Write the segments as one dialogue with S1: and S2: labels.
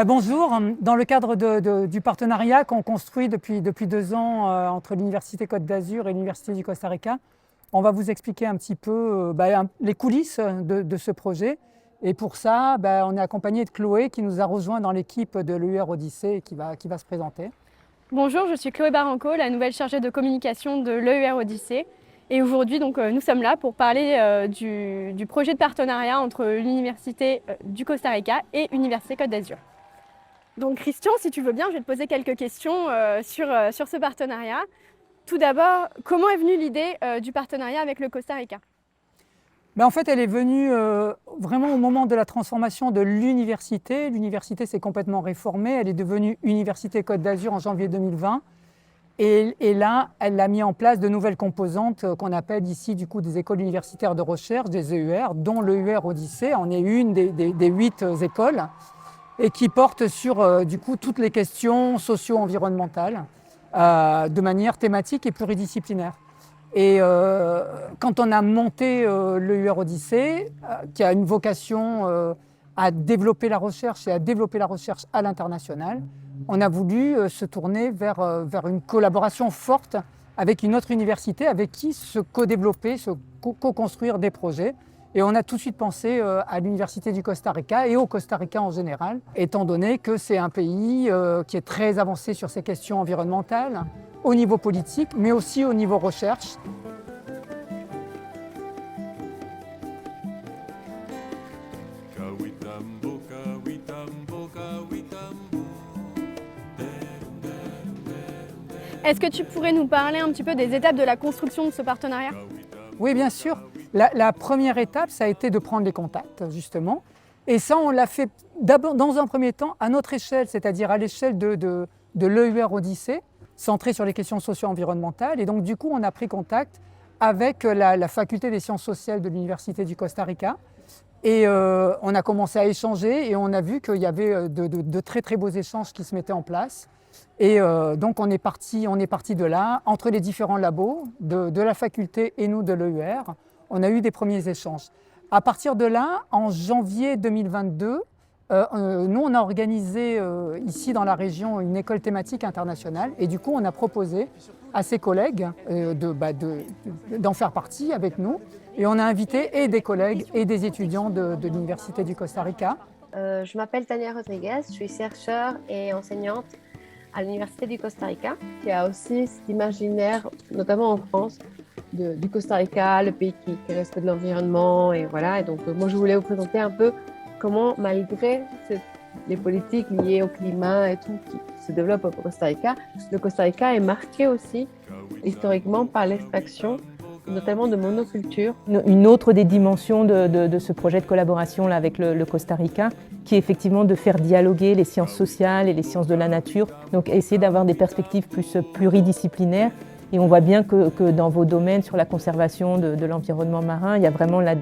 S1: Bonjour, dans le cadre du partenariat qu'on construit depuis 2 ans entre l'Université Côte d'Azur et l'Université du Costa Rica, on va vous expliquer un petit peu les coulisses de ce projet. Et pour ça, on est accompagné de Chloé qui nous a rejoint dans l'équipe de l'EUR Odyssée et qui va se présenter.
S2: Bonjour, je suis Chloé Baranco, la nouvelle chargée de communication de l'EUR Odyssée. Et aujourd'hui, nous sommes là pour parler du projet de partenariat entre l'Université du Costa Rica et l'Université Côte d'Azur. Donc Christian, si tu veux bien, je vais te poser quelques questions sur ce partenariat. Tout d'abord, comment est venue l'idée du partenariat avec le Costa Rica?
S1: En fait, elle est venue vraiment au moment de la transformation de l'université. L'université s'est complètement réformée. Elle est devenue Université Côte d'Azur en janvier 2020. Et là, elle a mis en place de nouvelles composantes qu'on appelle ici du coup des écoles universitaires de recherche, des EUR, dont l'EUR Odyssée en est une des 8 écoles et qui porte sur du coup toutes les questions socio-environnementales de manière thématique et pluridisciplinaire. Et quand on a monté l'EUR Odyssée, qui a une vocation à développer la recherche et à développer la recherche à l'international, on a voulu se tourner vers une collaboration forte avec une autre université avec qui se co-développer, se co-construire des projets. Et on a tout de suite pensé à l'Université du Costa Rica et au Costa Rica en général, étant donné que c'est un pays qui est très avancé sur ces questions environnementales, au niveau politique, mais aussi au niveau recherche.
S2: Est-ce que tu pourrais nous parler un petit peu des étapes de la construction de ce partenariat?
S1: Oui, bien sûr. La première étape, ça a été de prendre les contacts, justement. Et ça, on l'a fait d'abord, dans un premier temps, à notre échelle, c'est-à-dire à l'échelle de l'EUR Odyssée, centrée sur les questions socio-environnementales. Et donc, du coup, on a pris contact avec la faculté des sciences sociales de l'Université du Costa Rica. Et on a commencé à échanger et on a vu qu'il y avait de très, très beaux échanges qui se mettaient en place. Et donc, on est parti de là, entre les différents labos de la faculté et nous de l'EUR. On a eu des premiers échanges. À partir de là, en janvier 2022, nous, on a organisé ici dans la région une école thématique internationale et du coup, on a proposé à ses collègues d'en faire partie avec nous et on a invité et des collègues et des étudiants de l'Université du Costa Rica.
S3: Je m'appelle Tania Rodriguez, je suis chercheure et enseignante à l'Université du Costa Rica, qui a aussi cet imaginaire, notamment en France, du Costa Rica, le pays qui respecte l'environnement et voilà. Et donc moi je voulais vous présenter un peu comment, malgré les politiques liées au climat et tout qui se développent au Costa Rica, le Costa Rica est marqué aussi historiquement par l'extraction, notamment de monoculture.
S4: Une autre des dimensions de ce projet de collaboration là, avec le Costa Rica, qui est effectivement de faire dialoguer les sciences sociales et les sciences de la nature, donc essayer d'avoir des perspectives plus pluridisciplinaires. Et on voit bien que dans vos domaines sur la conservation de l'environnement marin, il y a vraiment là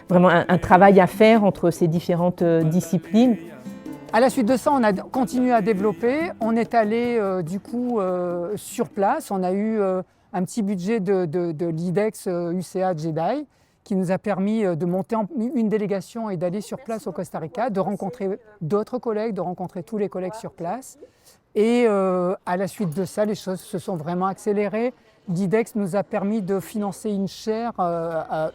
S4: vraiment un travail à faire entre ces différentes disciplines.
S1: À la suite de ça, on a continué à développer. On est allé du coup sur place. On a eu un petit budget de l'IDEX UCA JEDI qui nous a permis de monter une délégation et d'aller sur place au Costa Rica, de rencontrer d'autres collègues, de rencontrer tous les collègues sur place. Et à la suite de ça, les choses se sont vraiment accélérées. L'IDEX nous a permis de financer une chaire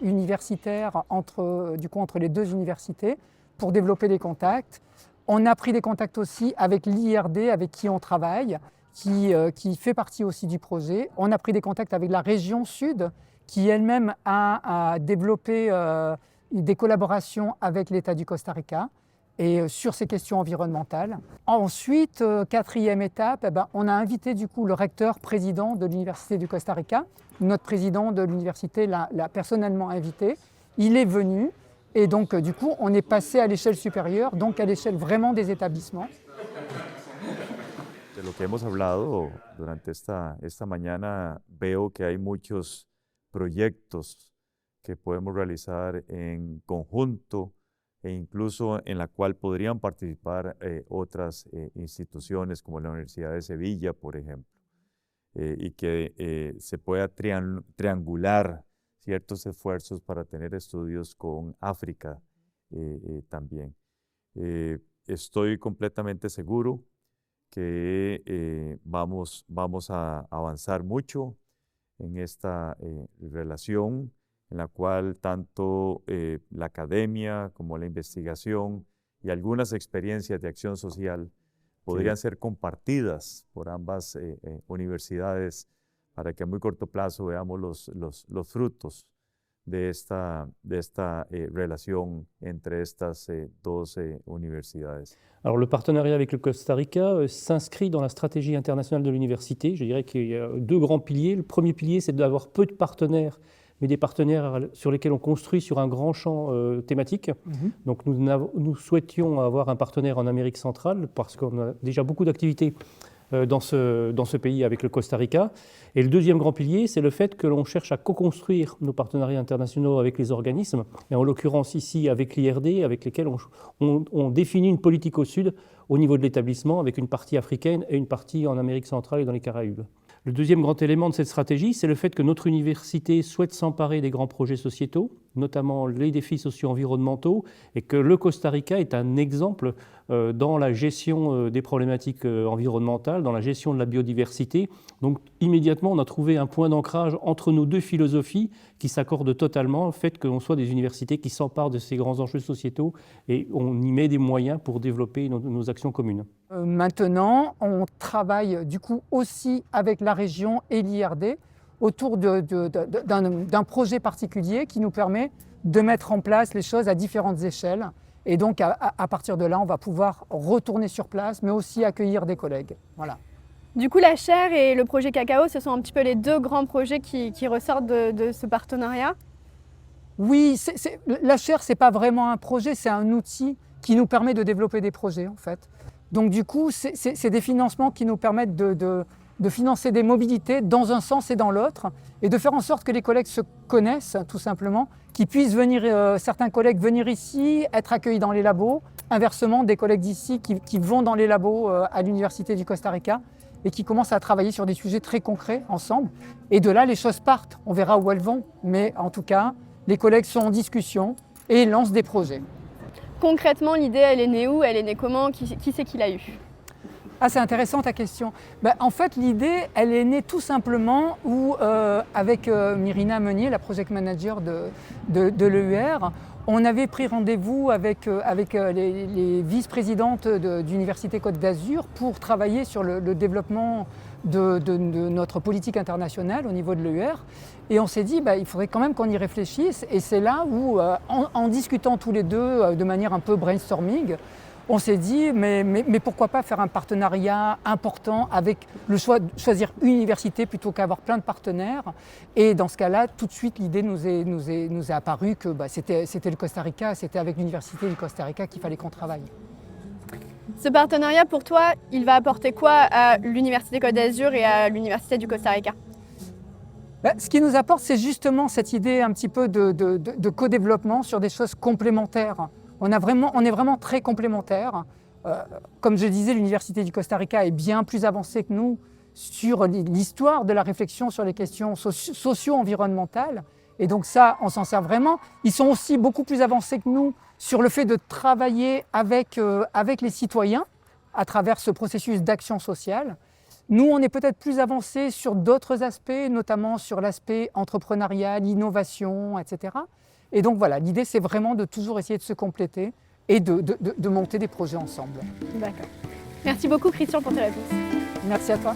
S1: universitaire entre les 2 universités pour développer des contacts. On a pris des contacts aussi avec l'IRD, avec qui on travaille, qui fait partie aussi du projet. On a pris des contacts avec la région Sud, qui elle-même a développé des collaborations avec l'État du Costa Rica et sur ces questions environnementales. Ensuite, 4e étape, on a invité du coup le recteur président de l'Université du Costa Rica. Notre président de l'université l'a personnellement invité. Il est venu et donc du coup on est passé à l'échelle supérieure, donc à l'échelle vraiment des établissements.
S5: De lo que hemos hablado durante esta mañana, veo que hay muchos proyectos que podemos realizar en conjunto e incluso en la cual podrían participar otras instituciones como la Universidad de Sevilla, por ejemplo, y que se pueda triangular ciertos esfuerzos para tener estudios con África también. Estoy completamente seguro que vamos a avanzar mucho en esta relación en la cual tanto la academia como la investigación y algunas experiencias de acción social podrían ser compartidas por ambas universidades para que a muy corto plazo veamos los frutos de esta relación entre estas dos universidades.
S6: Alors le partenariat avec le Costa Rica s'inscrit dans la stratégie internationale de l'université. Je dirais qu'il y a deux grands piliers. Le premier pilier, c'est d'avoir peu de partenaires, mais des partenaires sur lesquels on construit sur un grand champ thématique. Donc nous souhaitions avoir un partenaire en Amérique centrale parce qu'on a déjà beaucoup d'activités dans ce pays avec le Costa Rica. Et le deuxième grand pilier, c'est le fait que l'on cherche à co-construire nos partenariats internationaux avec les organismes, et en l'occurrence ici avec l'IRD, avec lesquels on définit une politique au sud au niveau de l'établissement, avec une partie africaine et une partie en Amérique centrale et dans les Caraïbes. Le deuxième grand élément de cette stratégie, c'est le fait que notre université souhaite s'emparer des grands projets sociétaux, notamment les défis socio-environnementaux, et que le Costa Rica est un exemple dans la gestion des problématiques environnementales, dans la gestion de la biodiversité. Donc immédiatement, on a trouvé un point d'ancrage entre nos deux philosophies qui s'accordent totalement, le fait qu'on soit des universités qui s'emparent de ces grands enjeux sociétaux et on y met des moyens pour développer nos actions communes.
S1: Maintenant, on travaille du coup aussi avec la région et l'IRD autour d'un projet particulier qui nous permet de mettre en place les choses à différentes échelles. Et donc, à partir de là, on va pouvoir retourner sur place, mais aussi accueillir des collègues. Voilà.
S2: Du coup, la chaire et le projet Cacao, ce sont un petit peu les deux grands projets qui ressortent de ce partenariat.
S1: Oui, la chaire, ce n'est pas vraiment un projet, c'est un outil qui nous permet de développer des projets, en fait. Donc, du coup, c'est des financements qui nous permettent de financer des mobilités dans un sens et dans l'autre, et de faire en sorte que les collègues se connaissent, tout simplement, qu'ils puissent venir, certains collègues venir ici, être accueillis dans les labos, inversement, des collègues d'ici qui vont dans les labos à l'Université du Costa Rica et qui commencent à travailler sur des sujets très concrets ensemble. Et de là, les choses partent. On verra où elles vont, mais en tout cas, les collègues sont en discussion et lancent des projets.
S2: Concrètement, l'idée, elle est née où? Elle est née comment? Qui c'est qui l'a eu?
S1: Ah, c'est intéressant ta question. En fait, l'idée, elle est née tout simplement où, avec Myrina Meunier, la project manager de l'EUR, on avait pris rendez-vous avec les vice-présidentes d'Université Côte d'Azur pour travailler sur le développement de notre politique internationale au niveau de l'EUR. Et on s'est dit, il faudrait quand même qu'on y réfléchisse. Et c'est là où, en discutant tous les deux de manière un peu brainstorming, on s'est dit, mais pourquoi pas faire un partenariat important avec le choix de choisir une université plutôt qu'avoir plein de partenaires. Et dans ce cas-là, tout de suite, l'idée nous est apparue que c'était le Costa Rica, c'était avec l'Université du Costa Rica qu'il fallait qu'on travaille.
S2: Ce partenariat, pour toi, il va apporter quoi à l'Université Côte d'Azur et à l'Université du Costa Rica?
S1: Ce qui nous apporte, c'est justement cette idée un petit peu de co-développement sur des choses complémentaires. On est vraiment très complémentaires. Comme je disais, l'Université du Costa Rica est bien plus avancée que nous sur l'histoire de la réflexion sur les questions socio-environnementales. Et donc ça, on s'en sert vraiment. Ils sont aussi beaucoup plus avancés que nous sur le fait de travailler avec les citoyens à travers ce processus d'action sociale. Nous, on est peut-être plus avancés sur d'autres aspects, notamment sur l'aspect entrepreneurial, innovation, etc. Et donc voilà, l'idée c'est vraiment de toujours essayer de se compléter et de monter des projets ensemble.
S2: D'accord. Merci beaucoup Christian pour tes réponses.
S1: Merci à toi.